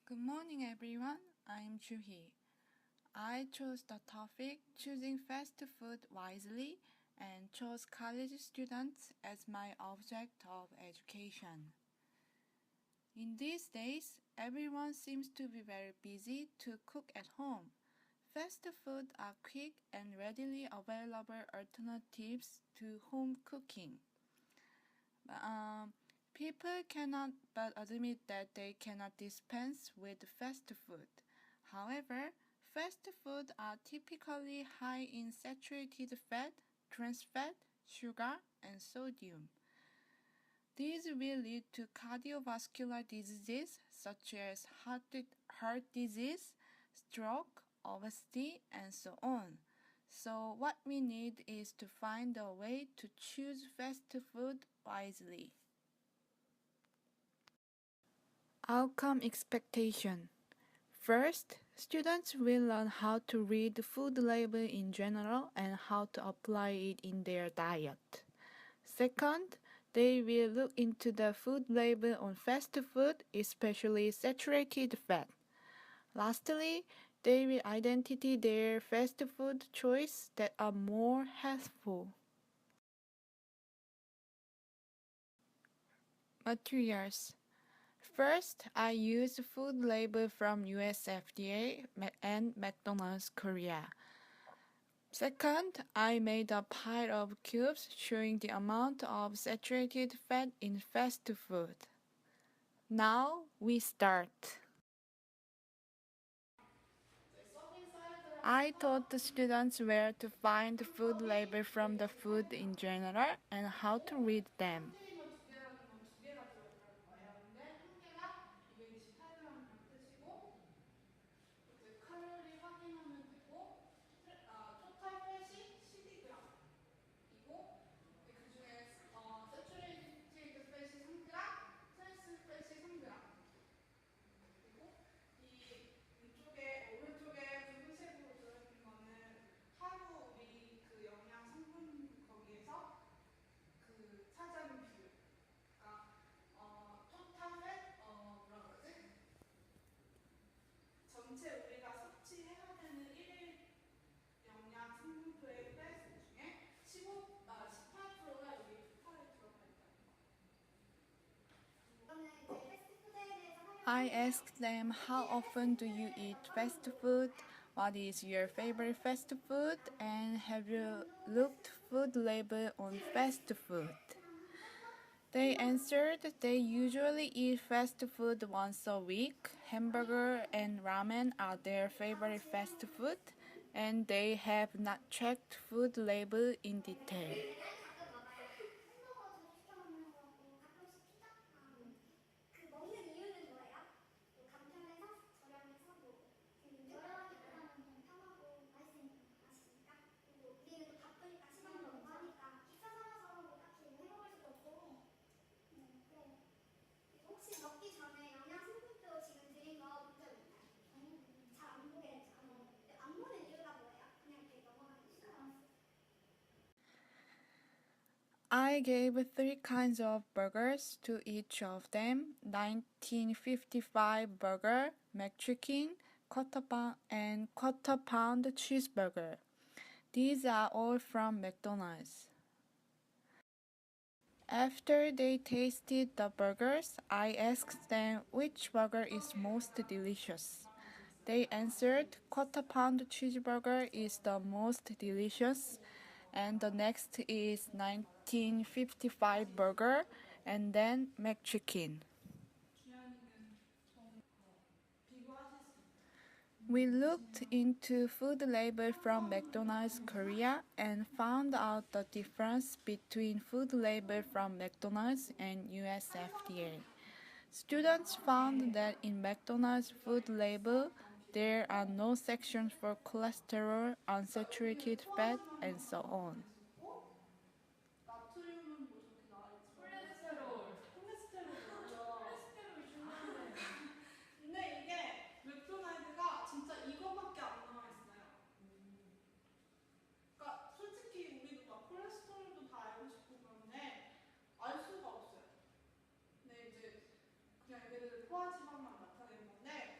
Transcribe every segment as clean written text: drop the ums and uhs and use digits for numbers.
Good morning, everyone. I'm Juhi. I chose the topic choosing fast food wisely and chose college students as my object of education. In these days, everyone seems to be very busy to cook at home. Fast food are quick and readily available alternatives to home cooking. People cannot but admit that they cannot dispense with fast food. However, fast food are typically high in saturated fat, trans fat, sugar, and sodium. These will lead to cardiovascular diseases such as heart disease, stroke, obesity, and so on. So what we need is to find a way to choose fast food wisely. Outcome expectation. First, students will learn how to read food label in general and how to apply it in their diet. Second, they will look into the food label on fast food, especially saturated fat. Lastly, they will identify their fast food choices that are more healthful. Materials. First, I used food label from US FDA and McDonald's Korea. Second, I made a pile of cubes showing the amount of saturated fat in fast food. Now we start. I taught the students where to find the food label from the food in general and how to read them. 칼로리 확인하면 되고 토탈 팻이 12g이고 그중에 세츄레이티드 팻이 3g, 트랜스 팻이 3g 그리고 이 왼쪽에 오른쪽에 붉은색으로 들어있는 거는 하루 우리 그 영양 성분 거기에서 그 차지하는 비율 그러니까 토탈 팻 뭐라 그러지? 전체 우리가 섭취해야 되는 1일 영양 성분표의 팻 중에 18%가 여기 토탈에 들어가 있다는 거. I asked them how often do you eat fast food, what is your favorite fast food, and have you looked food label on fast food? They answered they usually eat fast food once a week. Hamburger and ramen are their favorite fast food, and they have not checked food label in detail. I gave 3 kinds of burgers to each of them: 1955 burger, McChicken, and quarter pound cheeseburger. These are all from McDonald's. After they tasted the burgers, I asked them which burger is most delicious. They answered quarter pound cheeseburger is the most delicious, and the next is 1955 burger, and then McChicken. We looked into food label from McDonald's Korea and found out the difference between food label from McDonald's and US FDA. Students found that in McDonald's food label, there are no sections for cholesterol, unsaturated fat, and so on. 근데 이게 맥도날드가 진짜 이거밖에 안 나와 있어요. 그러니까 솔직히 우리도 막 콜레스테롤도 다 알고 싶고 그런데 알 수가 없어요. 근데 이제 그냥 얘네들 포화지방만 나타내는 건데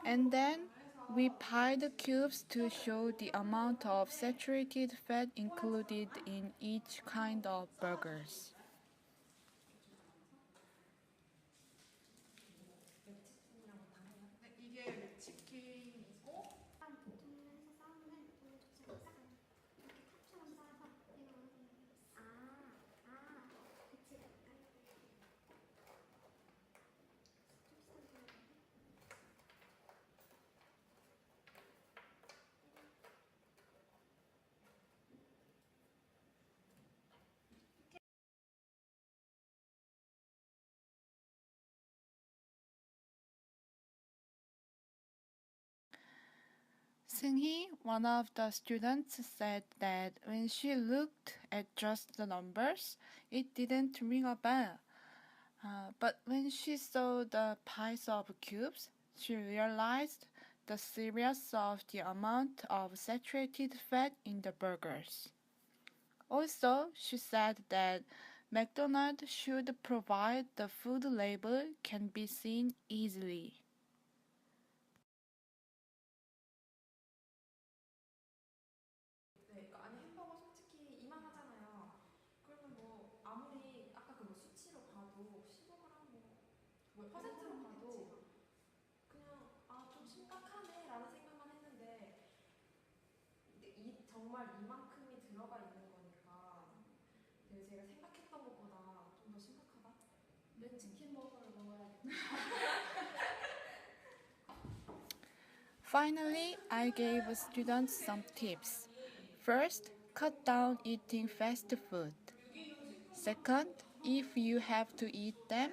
And then we pile the cubes to show the amount of saturated fat included in each kind of burgers. 이게 맥치킨이고 보통에서 싸우면 별로 좋지 않다. 이렇게 탑처럼 싸서 이거 그치 약간 Seung-hee, one of the students, said that when she looked at just the numbers, it didn't ring a bell. But when she saw the piles of cubes, she realized the seriousness of the amount of saturated fat in the burgers. Also, she said that McDonald's should provide the food label can be seen easily. 네, 그러니까 아니 햄버거 솔직히 이만하잖아요. 그러면 뭐 아무리 아까 그 뭐 수치로 봐도 15g 뭐 퍼센트로 봐도 그냥 아 좀 심각하네라는 생각만 했는데 근데 정말 이만큼이 들어가 있는 거니까 되게 제가 생각했던 것보다 좀 더 심각하다. 치킨 버거를 먹어야겠다. Finally, I gave students some tips. First, cut down eating fast food. Second, if you have to eat them,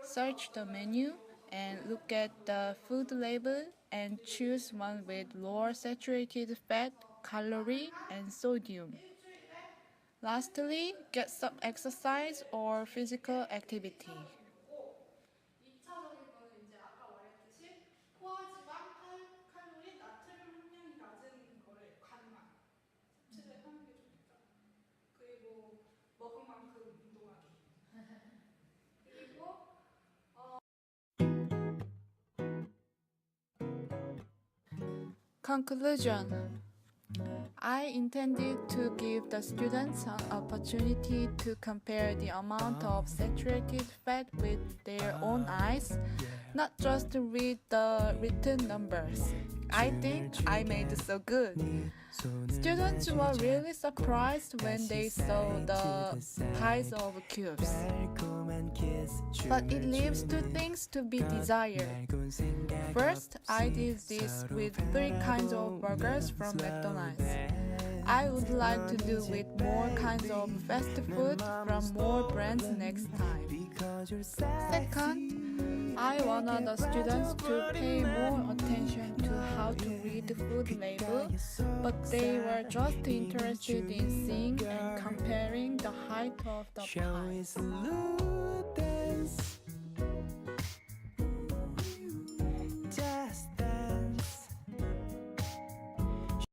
search the menu and look at the food label and choose one with lower saturated fat, calorie, and sodium. Lastly, get some exercise or physical activity. 2차적인 거는 이제 아까 말했듯이 포화지방, 칼로리, 나트륨 함량이 낮은 거를 간만 섭취를 하는 게 좋겠죠. 그리고 먹은 만큼 운동하기. 그리고 Conclusion. I intended to give the students an opportunity to compare the amount of saturated fat with their own eyes, not just read the written numbers. I think I made so good. Students were really surprised when they saw the piles of cubes. But it leaves two things to be desired. First, I did this with 3 kinds of burgers from McDonald's. I would like to do with more kinds of fast food from more brands next time. Second, I wanted the students to pay more attention to how to read the food label, but they were just interested in seeing and comparing the height of the pies.